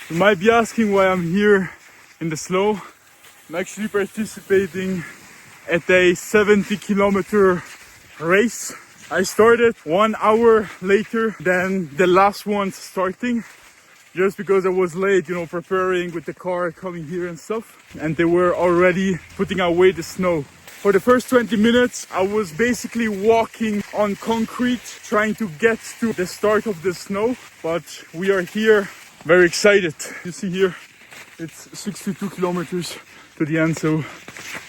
You might be asking why I'm here in the snow. I'm actually participating at a 70-kilometer race. I started 1 hour later than the last one starting, just because I was late, you know, preparing with the car, coming here and stuff. And they were already putting away the snow. For the first 20 minutes, I was basically walking on concrete, trying to get to the start of the snow. But we are here, very excited. You see here, it's 62 kilometers to the end, so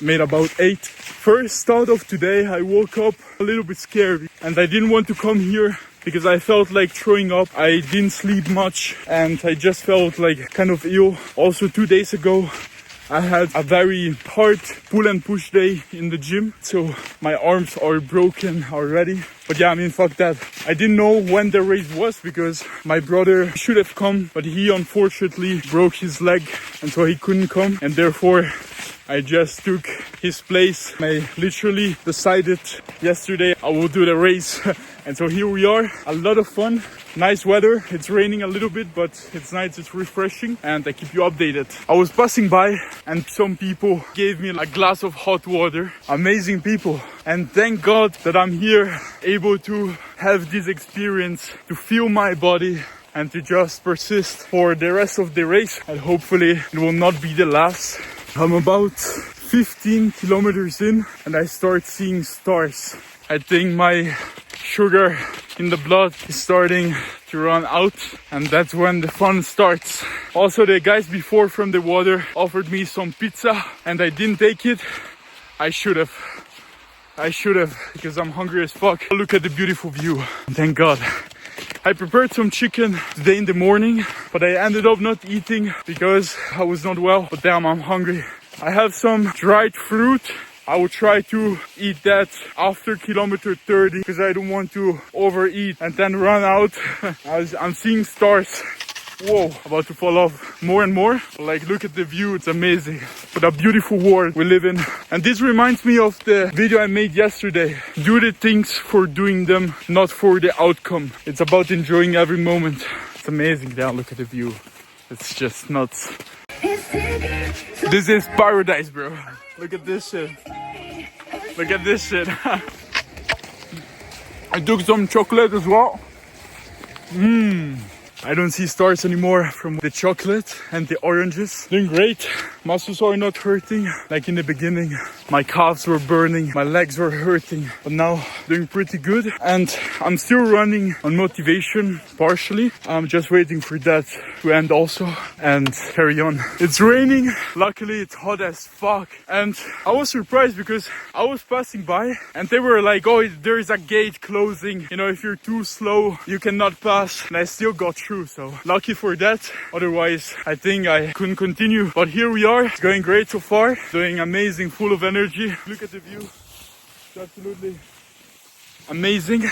made about 8. First thought of today, I woke up a little bit scared and I didn't want to come here because I felt like throwing up. I didn't sleep much and I just felt like kind of ill. Also 2 days ago, I had a very hard pull and push day in the gym, so my arms are broken already. But yeah, I mean, fuck that. I didn't know when the race was because my brother should have come, but he unfortunately broke his leg and so he couldn't come, and therefore I just took his place. I literally decided yesterday I will do the race. And so here we are, a lot of fun, nice weather. It's raining a little bit, but it's nice, it's refreshing, and I keep you updated. I was passing by and some people gave me a glass of hot water. Amazing people. And thank God that I'm here, able to have this experience, to feel my body and to just persist for the rest of the race. And hopefully it will not be the last. I'm about 15 kilometers in and I start seeing stars. I think my sugar in the blood is starting to run out, and that's when the fun starts. Also, the guys before from the water offered me some pizza and I didn't take it. I should have because I'm hungry as fuck. Look at the beautiful view. Thank God. I prepared some chicken today in the morning, but I ended up not eating because I was not well. But damn, I'm hungry. I have some dried fruit. I will try to eat that after kilometer 30 because I don't want to overeat and then run out. As I'm seeing stars. Whoa, about to fall off more and more. Like, look at the view, it's amazing. What a beautiful world we live in. And this reminds me of the video I made yesterday. Do the things for doing them, not for the outcome. It's about enjoying every moment. It's amazing. Yeah, look at the view. It's just nuts. This is paradise, bro. Look at this shit. Look at this shit. I took some chocolate as well. I don't see stars anymore from the chocolate and the oranges. Doing great. Muscles are not hurting like in the beginning. My calves were burning, my legs were hurting, but now doing pretty good. And I'm still running on motivation, partially. I'm just waiting for that to end also and carry on. It's raining. Luckily, it's hot as fuck. And I was surprised because I was passing by and they were like, oh, there is a gate closing. You know, if you're too slow, you cannot pass. And I still got through. So lucky for that. Otherwise, I think I couldn't continue. But here we are. It's going great so far. Doing amazing, full of energy. Look at the view. It's absolutely amazing.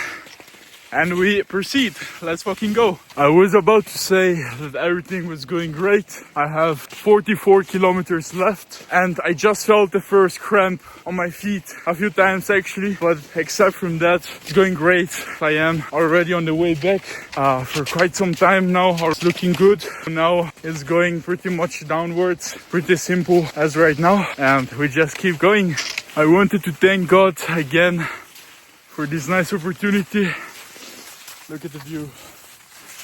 And we proceed. Let's fucking go. I was about to say that everything was going great. I have 44 kilometers left and I just felt the first cramp on my feet a few times actually, but except from that, it's going great. I am already on the way back for quite some time now. It's looking good. Now it's going pretty much downwards, pretty simple as right now, and we just keep going. I wanted to thank God again for this nice opportunity. Look at the view.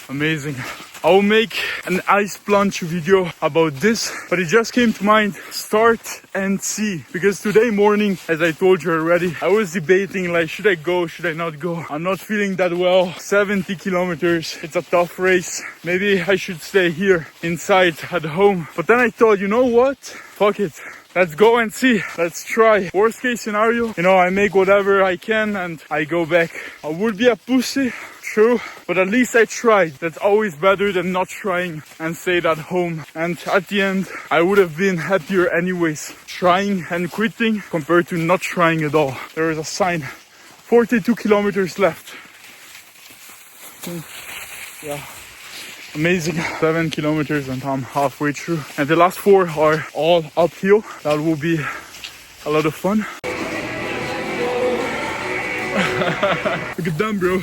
Amazing. I will make an ice plunge video about this, but it just came to mind, start and see. Because today morning, as I told you already, I was debating like, should I go, should I not go? I'm not feeling that well. 70 kilometers, it's a tough race. Maybe I should stay here inside at home. But then I thought, you know what? Fuck it. Let's go and see. Let's try. Worst case scenario, you know, I make whatever I can and I go back. I would be a pussy, true, but at least I tried. That's always better than not trying and stayed at home. And at the end, I would have been happier anyways, trying and quitting compared to not trying at all. There is a sign. 42 kilometers left. Yeah. Amazing. 7 kilometers and I'm halfway through. And the last 4 are all uphill. That will be a lot of fun. Look at them, bro.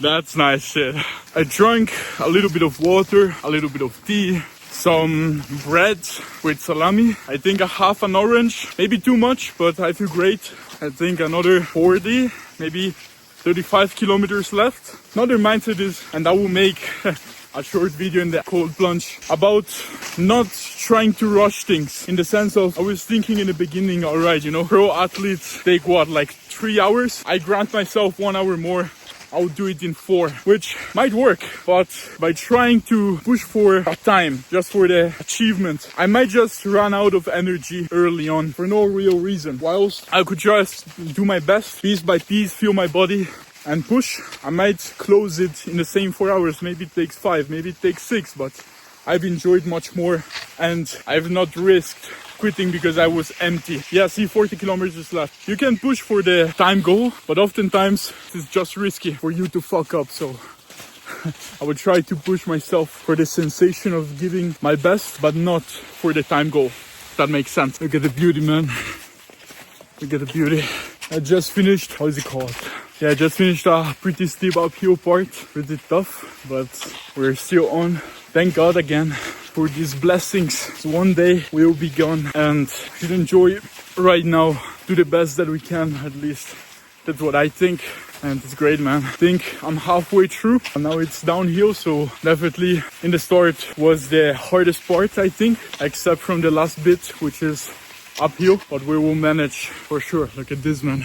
That's nice shit. I drank a little bit of water, a little bit of tea, some bread with salami. I think a half an orange, maybe too much, but I feel great. I think another 40, maybe 35 kilometers left. Another mindset is, and I will make a short video in the cold plunge about not trying to rush things, in the sense of, I was thinking in the beginning, all right, you know, pro athletes take what, like 3 hours? I grant myself 1 hour more. I'll do it in 4, which might work, but by trying to push for a time, just for the achievement, I might just run out of energy early on for no real reason. Whilst I could just do my best, piece by piece, feel my body and push, I might close it in the same 4 hours. Maybe it takes 5, maybe it takes 6, but I've enjoyed much more and I've not risked quitting because I was empty. Yeah, see, 40 kilometers left. You can push for the time goal, but oftentimes it's just risky for you to fuck up. So I would try to push myself for the sensation of giving my best, but not for the time goal. If that makes sense. Look at the beauty, man. Look at the beauty. I just finished, how is it called? Yeah, I just finished a pretty steep uphill part. Pretty tough, but we're still on. Thank God again for these blessings. So one day we will be gone and we should enjoy it right now. Do the best that we can, at least. That's what I think. And it's great, man. I think I'm halfway through and now it's downhill. So definitely in the start was the hardest part, I think, except from the last bit, which is uphill, but we will manage for sure. Look at this, man.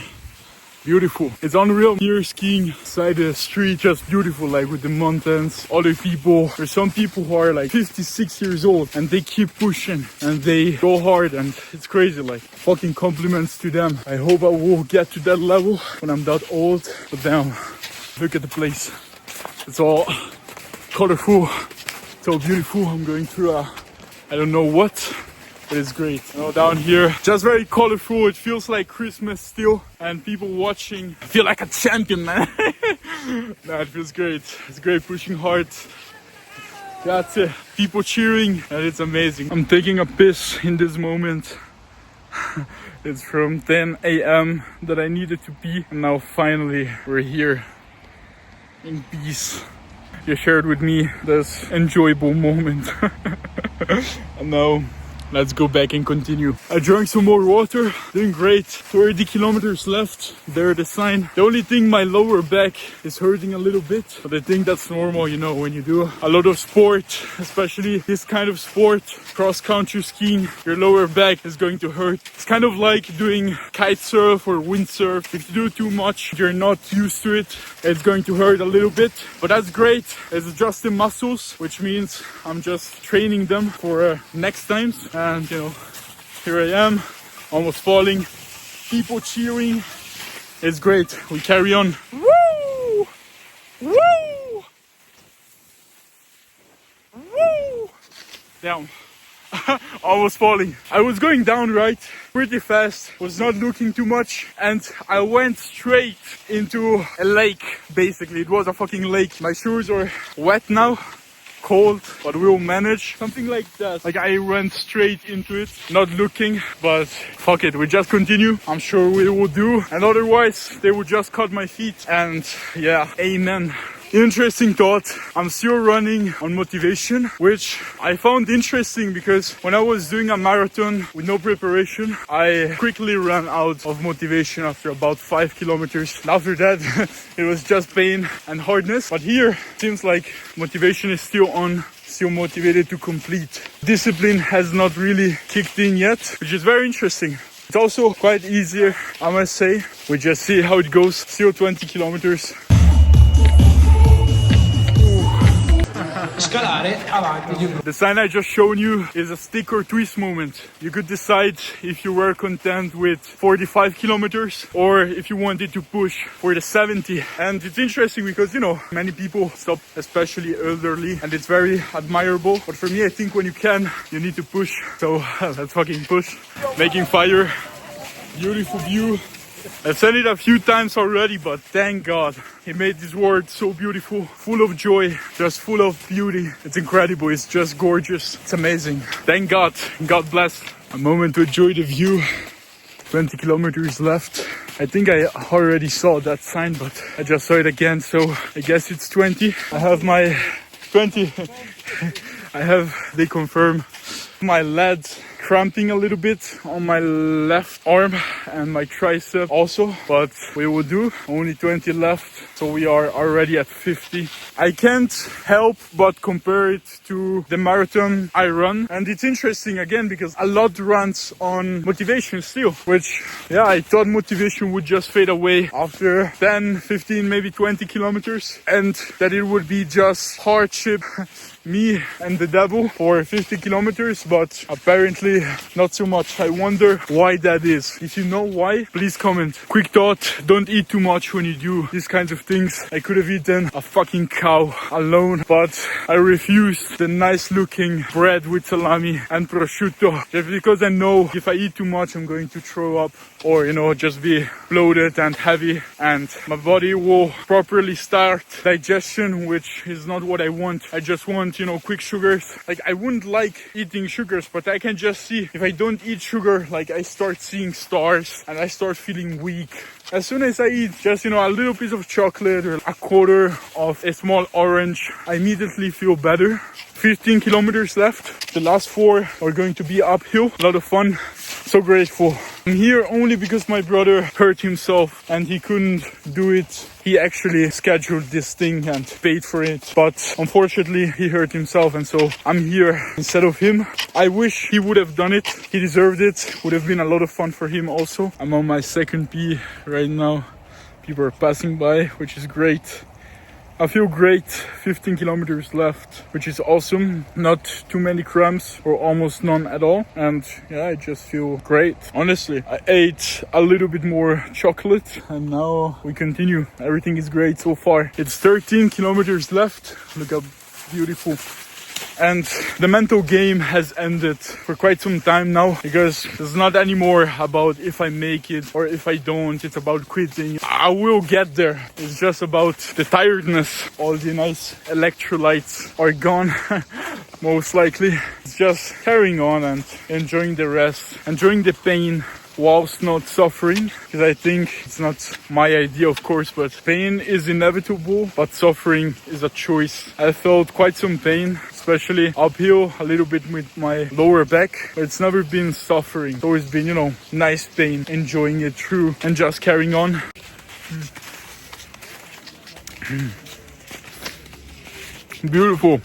Beautiful. It's unreal here skiing side the street, just beautiful, like with the mountains, other people. There's some people who are like 56 years old and they keep pushing and they go hard and it's crazy, like fucking compliments to them. I hope I will get to that level when I'm that old. But damn, look at the place. It's all colorful, it's all beautiful. I'm going through I don't know what. But it's great. You know, down here, just very colorful. It feels like Christmas still. And people watching, I feel like a champion, man. Nah, it feels great. It's great pushing hard. That's it. People cheering, and it's amazing. I'm taking a piss in this moment. It's from 10 a.m. that I needed to pee. And now finally, we're here in peace. You shared with me this enjoyable moment. And now, let's go back and continue. I drank some more water, doing great. 30 kilometers left. There the sign. The only thing, my lower back is hurting a little bit, but I think that's normal, you know, when you do a lot of sport, especially this kind of sport, cross-country skiing, your lower back is going to hurt. It's kind of like doing kite surf or windsurf. If you do too much, you're not used to it, it's going to hurt a little bit, but that's great. It's just the muscles, which means I'm just training them for next times. And you know, here I am, almost falling, people cheering. It's great, we carry on. Woo! Woo! Woo! Down. Almost falling. I was going down, right, pretty fast, was not looking too much, and I went straight into a lake. Basically, it was a fucking lake. My shoes are wet now, cold, but we'll manage. Something like that. Like I went straight into it, not looking, but fuck it, we just continue. I'm sure we will do, and otherwise they will just cut my feet. And yeah, amen. Interesting thought. I'm still running on motivation, which I found interesting because when I was doing a marathon with no preparation, I quickly ran out of motivation after about 5 kilometers. And after that, it was just pain and hardness. But here, it seems like motivation is still on. Still motivated to complete. Discipline has not really kicked in yet, which is very interesting. It's also quite easier, I must say. We just see how it goes. Still 20 kilometers. The sign I just shown you is a stick or twist moment. You could decide if you were content with 45 kilometers or if you wanted to push for the 70. And it's interesting because, you know, many people stop, especially elderly, and it's very admirable. But for me, I think when you can, you need to push. So let's fucking push. Making fire. Beautiful view. I've said it a few times already, but thank God he made this world so beautiful, full of joy, just full of beauty. It's incredible, it's just gorgeous, it's amazing. Thank God, God bless. A moment to enjoy the view. 20 kilometers left. I think I already saw that sign, but I just saw it again, so I guess it's 20. I have my 20. They confirm my legs cramping a little bit on my left arm and my tricep also, but we will do. Only 20 left, so we are already at 50. I can't help but compare it to the marathon I run, and it's interesting again because a lot runs on motivation still, which I thought motivation would just fade away after 10, 15, maybe 20 kilometers, and that it would be just hardship, me and the devil for 50 kilometers, but apparently not so much. I wonder why that is. If you know why, please comment. Quick thought, don't eat too much when you do these kinds of things. I could have eaten a fucking cow alone, but I refused the nice looking bread with salami and prosciutto, just because I know if I eat too much I'm going to throw up, or just be bloated and heavy, and my body will properly start digestion, which is not what I want. I just want quick sugars. Like, I wouldn't like eating sugars, but I can just see if I don't eat sugar, like, I start seeing stars and I start feeling weak. As soon as I eat just a little piece of chocolate or a quarter of a small orange, I immediately feel better. 15 kilometers left. The last 4 are going to be uphill. A lot of fun. So grateful. I'm here only because my brother hurt himself and he couldn't do it. He actually scheduled this thing and paid for it, but unfortunately he hurt himself, and so I'm here instead of him. I wish he would have done it. He deserved it. Would have been a lot of fun for him also. I'm on my second P right now. People are passing by, which is great. I feel great. 15 kilometers left, which is awesome. Not too many cramps or almost none at all. And I just feel great. Honestly, I ate a little bit more chocolate and now we continue. Everything is great so far. It's 13 kilometers left. Look how beautiful. And the mental game has ended for quite some time now, because it's not anymore about if I make it or if I don't. It's about quitting. I will get there. It's just about the tiredness. All the nice electrolytes are gone, most likely. It's just carrying on and enjoying the rest, enjoying the pain whilst not suffering, because I think it's not my idea, of course, but pain is inevitable, but suffering is a choice. I felt quite some pain, especially uphill, a little bit with my lower back, but it's never been suffering. It's always been, nice pain, enjoying it through and just carrying on. Beautiful.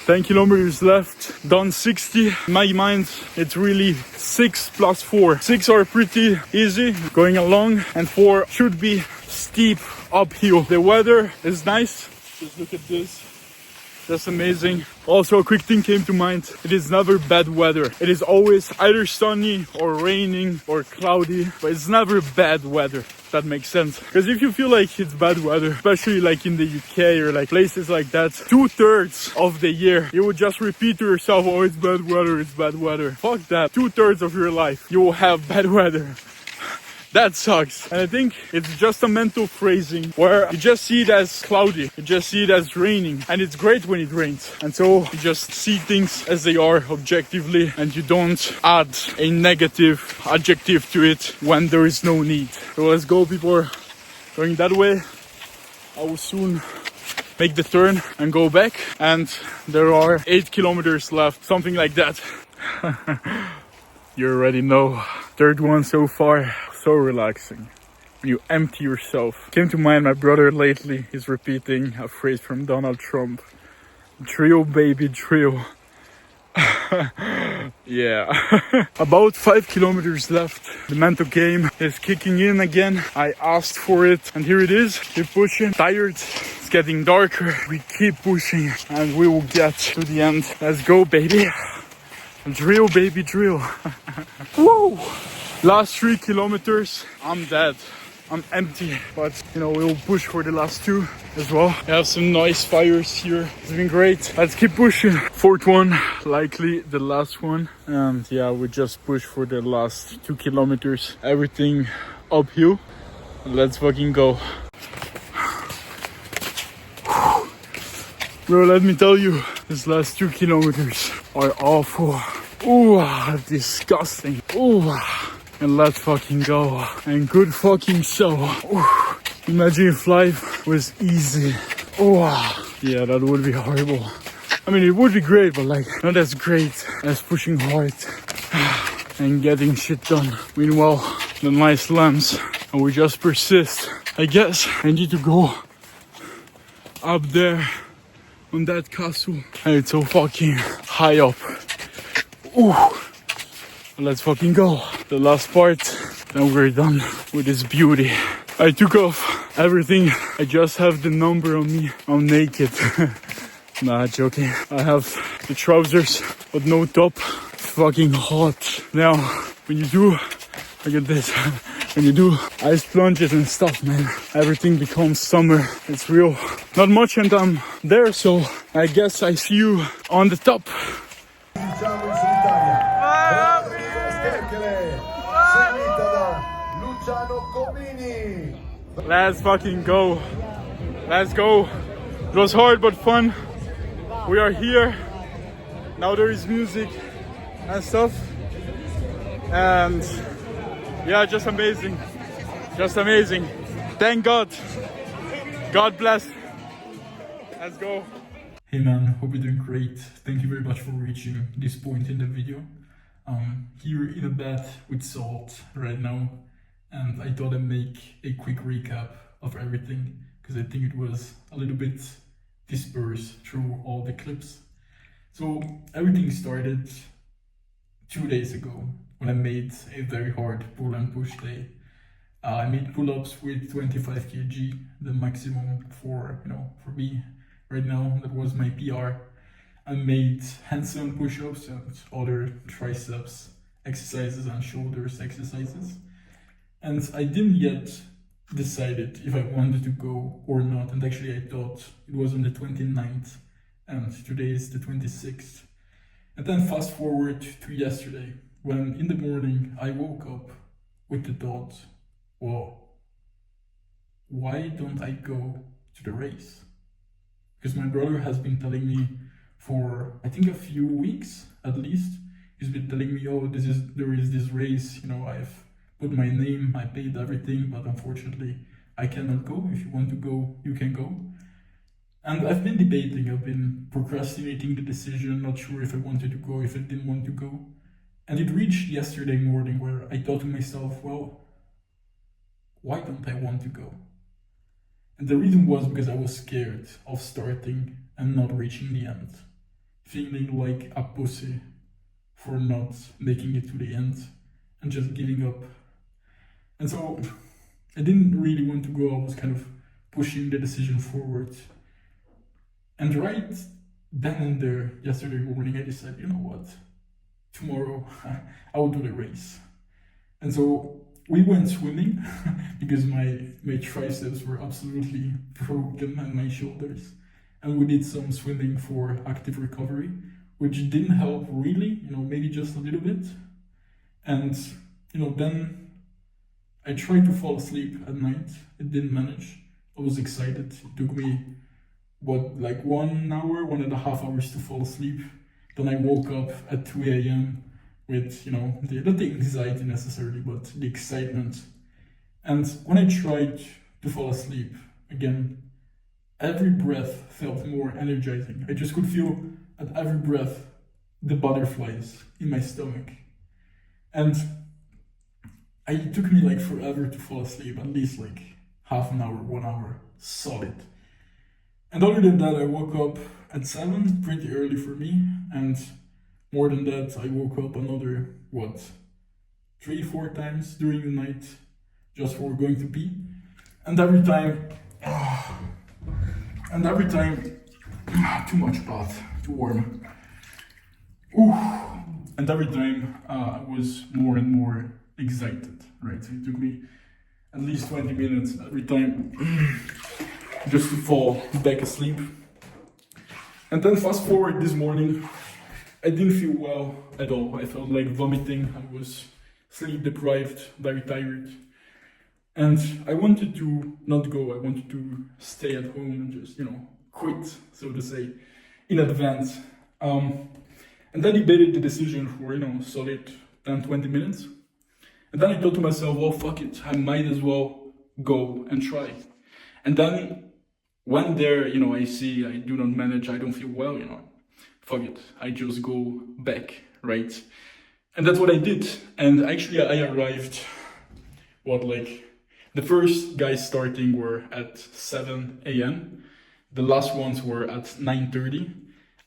10 kilometers left, done 60. In my mind, it's really 6 plus 4. 6 are pretty easy going along, and 4 should be steep uphill. The weather is nice. Just look at this. That's amazing. Also, a quick thing came to mind. It is never bad weather. It is always either sunny or raining or cloudy, but it's never bad weather. If that makes sense. Because if you feel like it's bad weather, especially like in the UK or like places like that, 2/3 of the year, you would just repeat to yourself, oh, it's bad weather, it's bad weather. Fuck that. 2/3 of your life, you will have bad weather. That sucks. And I think it's just a mental phrasing where you just see it as cloudy, you just see it as raining, and it's great when it rains. And so you just see things as they are objectively, and you don't add a negative adjective to it when there is no need. So let's go, people are going that way. I will soon make the turn and go back, and there are 8 kilometers left, something like that. You already know. Third one so far. So relaxing. You empty yourself. Came to mind, my brother lately is repeating a phrase from Donald Trump. Drill, baby, drill. Yeah. About 5 kilometers left. The mental game is kicking in again. I asked for it, and here it is. Keep pushing. Tired. It's getting darker. We keep pushing, and we will get to the end. Let's go, baby. Drill, baby, drill. Woo! Last 3 kilometers, I'm dead. I'm empty, but we'll push for the last 2 as well. We have some nice fires here. It's been great. Let's keep pushing. 4th one, likely the last one. And we just push for the last 2 kilometers. Everything uphill. Let's fucking go. Bro, let me tell you, these last 2 kilometers are awful. Ooh, disgusting. Ooh. and let's fucking go. And good fucking show. Oof. Imagine if life was easy. Oh, yeah, that would be horrible. I mean, it would be great, but like, not as great as pushing hard and getting shit done. Meanwhile, the nice lamps, and we just persist. I guess I need to go up there on that castle, and it's so fucking high up. Ooh, let's fucking go. The last part, then we're done with this beauty. I took off everything. I just have the number on me. I'm naked. Nah, joking. I have the trousers, but no top. It's fucking hot. Now, when you do, look at this. When you do ice plunges and stuff, man, everything becomes summer. It's real. Not much and I'm there, so I guess I see you on the top. Let's fucking go. Let's go. It was hard but fun. We are here. Now there is music and stuff. And yeah, just amazing. Just amazing. Thank God. God bless. Let's go. Hey man, hope you're doing great. Thank you very much for reaching this point in the video. Here in a bath with salt right now. And I thought I'd make a quick recap of everything, because I think it was a little bit dispersed through all the clips. So everything started 2 days ago when I made a very hard pull and push day. I made pull-ups with 25 kg, the maximum for me right now. That was my PR. I made handstand push-ups and other triceps exercises and shoulders exercises. And I didn't yet decided if I wanted to go or not. And actually I thought it was on the 29th and today is the 26th. And then fast forward to yesterday, when in the morning I woke up with the thought, well, why don't I go to the race? Because my brother has been telling me for, I think, a few weeks at least, he's been telling me, oh, there is this race, I've put my name, I paid everything, but unfortunately I cannot go. If you want to go, you can go. And I've been debating, I've been procrastinating the decision, not sure if I wanted to go, if I didn't want to go. And it reached yesterday morning where I thought to myself, well, why don't I want to go? And the reason was because I was scared of starting and not reaching the end. Feeling like a pussy for not making it to the end and just giving up. And so I didn't really want to go, I was kind of pushing the decision forward. And right then and there, yesterday morning, I decided, you know what? Tomorrow I will do the race. And so we went swimming because my triceps were absolutely broken and my shoulders. And we did some swimming for active recovery, which didn't help really, maybe just a little bit. And, then I tried to fall asleep at night. It didn't manage. I was excited. It took me, 1 hour, 1.5 hours to fall asleep. Then I woke up at 2 a.m. with, not the anxiety necessarily, but the excitement. And when I tried to fall asleep, again, every breath felt more energizing. I just could feel at every breath the butterflies in my stomach. And it took me forever to fall asleep, at least half an hour, 1 hour, solid. And other than that, I woke up at 7, pretty early for me, and more than that, I woke up another, 3-4 times during the night, just for going to pee. And every time, too much bath, too warm. Ooh. And every time, I was more and more excited, right? So it took me at least 20 minutes every time just to fall back asleep. And then fast forward this morning, I didn't feel well at all. I felt like vomiting. I was sleep deprived, very tired. And I wanted to not go. I wanted to stay at home and just, quit, so to say, in advance. And I debated the decision for, solid 10-20 minutes. And then I thought to myself, well, fuck it, I might as well go and try. And then when there, I see I do not manage, I don't feel well, fuck it, I just go back, right? And that's what I did. And actually I arrived, the first guys starting were at 7 a.m. The last ones were at 9:30.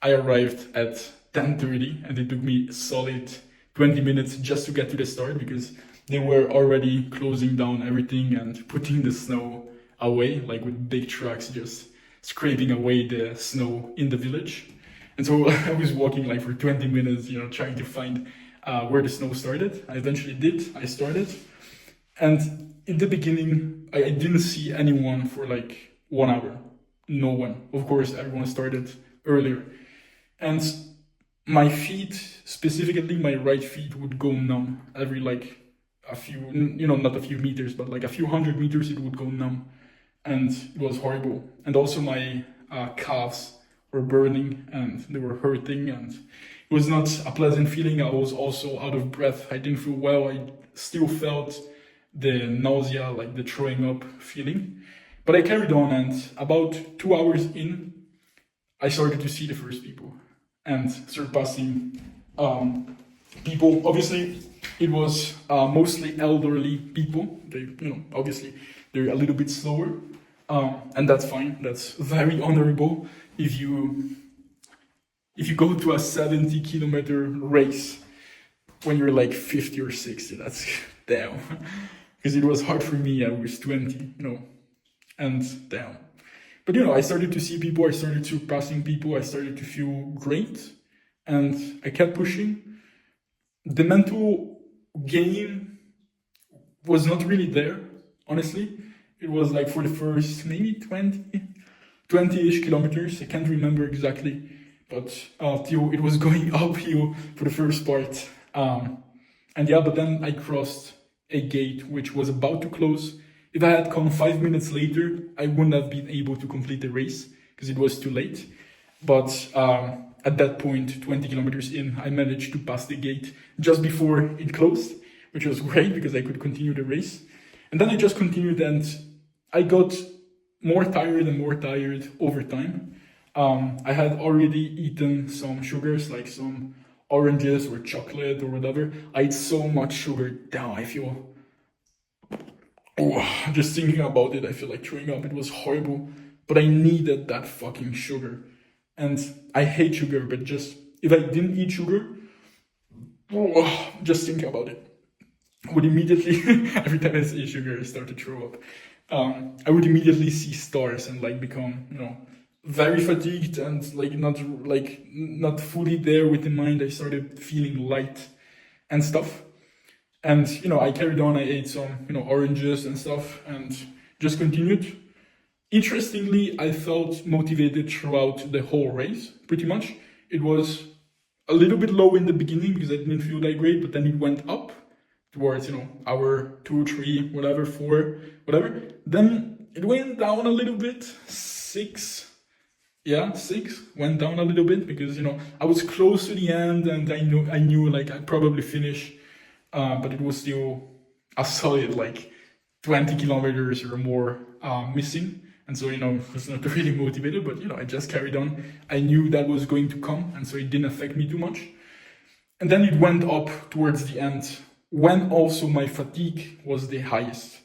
I arrived at 10:30 and it took me a solid 20 minutes just to get to the start because they were already closing down everything and putting the snow away, like with big trucks just scraping away the snow in the village. And so I was walking like for 20 minutes, trying to find where the snow started. I eventually did. I started. And in the beginning, I didn't see anyone for like 1 hour. No one. Of course, everyone started earlier. And my feet, specifically my right feet, would go numb every like a few, not a few meters, but like a few 100 meters, it would go numb. And it was horrible. And also my calves were burning and they were hurting and it was not a pleasant feeling. I was also out of breath. I didn't feel well. I still felt the nausea, like the throwing up feeling. But I carried on and about 2 hours in, I started to see the first people and surpassing people. Obviously, it was mostly elderly people. They, obviously, they're a little bit slower. And that's fine. That's very honorable. If you go to a 70-kilometer race when you're like 50 or 60, that's damn. Because it was hard for me. I was 20, and damn. But I started to see people. I started surpassing people. I started to feel great, and I kept pushing. The mental game was not really there, honestly. It was like for the first maybe 20-ish kilometers. I can't remember exactly, but till it was going uphill for the first part. But then I crossed a gate which was about to close. If I had come 5 minutes later, I wouldn't have been able to complete the race because it was too late. But at that point, 20 kilometers in, I managed to pass the gate just before it closed, which was great because I could continue the race. And then I just continued and I got more tired and more tired over time. I had already eaten some sugars, like some oranges or chocolate or whatever. I ate so much sugar. Now I feel, just thinking about it, I feel like throwing up. It was horrible, but I needed that fucking sugar. And I hate sugar, but just, if I didn't eat sugar, just thinking about it, I would immediately, every time I say sugar, I start to throw up. I would immediately see stars and like become, very fatigued and not fully there with the mind. I started feeling light and stuff. And, I carried on, I ate some, oranges and stuff and just continued. Interestingly, I felt motivated throughout the whole race, pretty much. It was a little bit low in the beginning because I didn't feel that great, but then it went up towards, hour 2, 3, whatever, 4, whatever. Then it went down a little bit, 6 went down a little bit because, I was close to the end and I knew like I'd probably finish. But it was still a solid like 20 kilometers or more missing. And so, I was not really motivated, but, I just carried on. I knew that was going to come, and so it didn't affect me too much. And then it went up towards the end, when also my fatigue was the highest.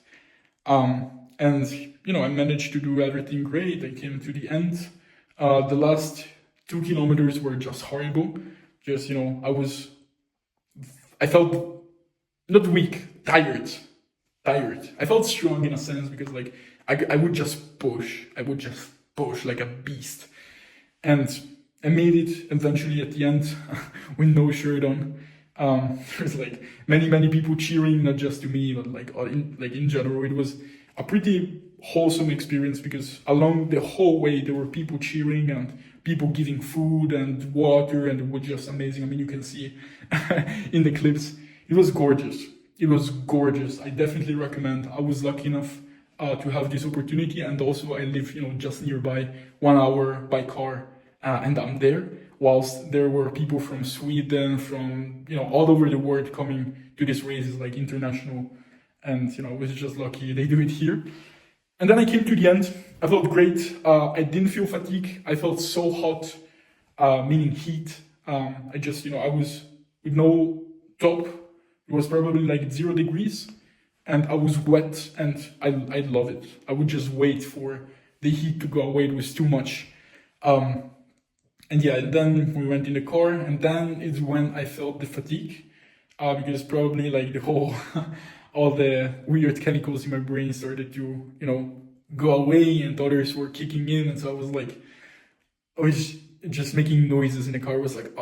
And, I managed to do everything great. I came to the end. The last 2 kilometers were just horrible. Just, I felt not weak, tired. I felt strong in a sense because like I would just push. I would just push like a beast. And I made it eventually at the end with no shirt on. There's like many people cheering, not just to me, but like in general. It was a pretty wholesome experience because along the whole way there were people cheering and people giving food and water, and it was just amazing. I mean, you can see in the clips. It was gorgeous. It was gorgeous. I definitely recommend. I was lucky enough to have this opportunity, and also I live, just nearby, 1 hour by car, and I'm there. whilst there were people from Sweden, from, you know, all over the world coming to this race. It's like international, and, you know, I was just lucky they do it here. And then I came to the end. I felt great. I didn't feel fatigue. I felt so hot, meaning heat. I just, you know, I was with no top. It was probably like 0 degrees, and I was wet, and I love it. I would just wait for the heat to go away. It was too much. And yeah, then we went in the car, and then is when I felt the fatigue, because probably like the whole, all the weird chemicals in my brain started to, you know, go away, and others were kicking in, and so I was like, I was just making noises in the car. I was like,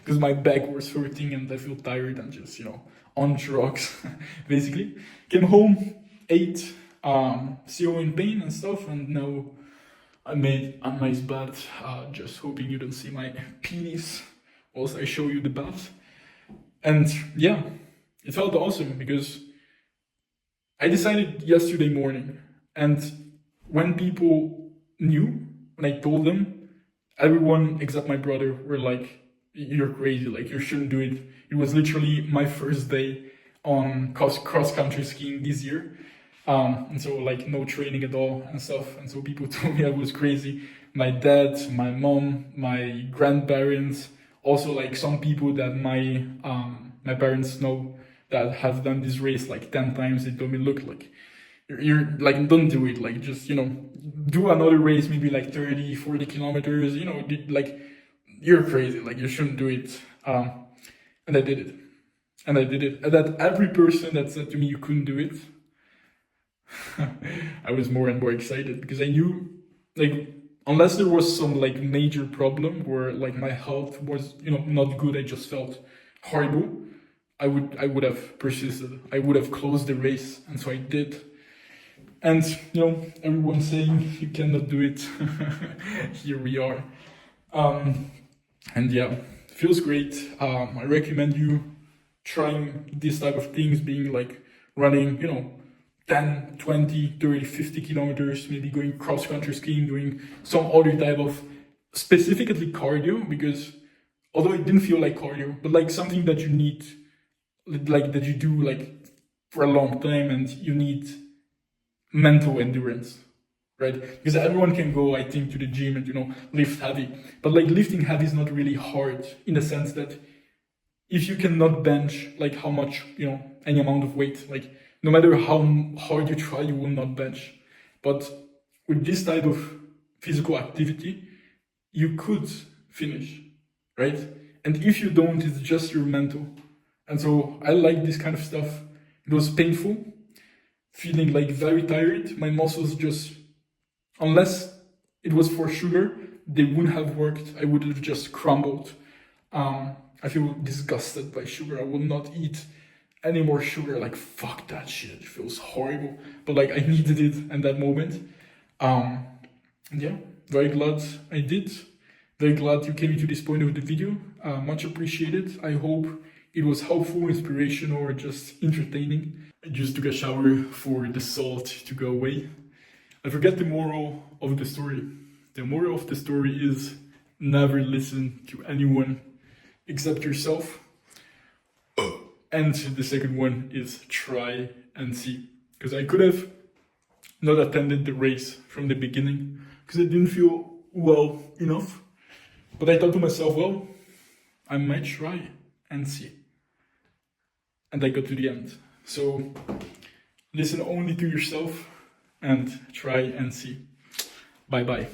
because my back was hurting, and I feel tired and just, you know, on drugs, basically. Came home, ate, still in pain and stuff, and now I made a nice bath, just hoping you don't see my penis whilst I show you the bath. And yeah, it felt awesome because I decided yesterday morning, and when people knew, when I told them, everyone except my brother were like, you're crazy, like you shouldn't do it. It was literally my first day on cross-country skiing this year. And so like no training at all and stuff. And so people told me I was crazy. My dad, my mom, my grandparents, also like some people that my parents know that have done this race like 10 times. They told me, look, like you're like, don't do it. Like just, you know, do another race, maybe like 30, 40 kilometers, you know, like you're crazy. Like you shouldn't do it. And I did it. And I did it. And that every person that said to me, you couldn't do it, I was more and more excited because I knew, like, unless there was some like major problem where like my health was, you know, not good, I just felt horrible, I would have persisted. I would have closed the race, and so I did. And you know, everyone's saying you cannot do it. Here we are. And yeah, feels great. I recommend you trying this type of things, being like running, you know, 10, 20, 30, 50 kilometers, maybe going cross-country skiing, doing some other type of specifically cardio, because although it didn't feel like cardio, but like something that you need, like that you do like for a long time, and you need mental endurance, right? Because everyone can go, I think, to the gym and, you know, lift heavy, but like lifting heavy is not really hard in the sense that if you cannot bench like how much, you know, any amount of weight, like no matter how hard you try, you will not bench. But with this type of physical activity, you could finish, right? And if you don't, it's just your mental. And so I like this kind of stuff. It was painful, feeling like very tired. My muscles just, unless it was for sugar, they wouldn't have worked. I would have just crumbled. I feel disgusted by sugar. I will not eat any more sugar. Like, fuck that shit. It feels horrible. But like, I needed it in that moment. Yeah, very glad I did. Very glad you came to this point of the video. Much appreciated. I hope it was helpful, inspirational, or just entertaining. I just took a shower for the salt to go away. I forget the moral of the story. The moral of the story is never listen to anyone except yourself. And the second one is try and see. Because I could have not attended the race from the beginning because I didn't feel well enough. But I thought to myself, well, I might try and see. And I got to the end. So listen only to yourself and try and see. Bye bye.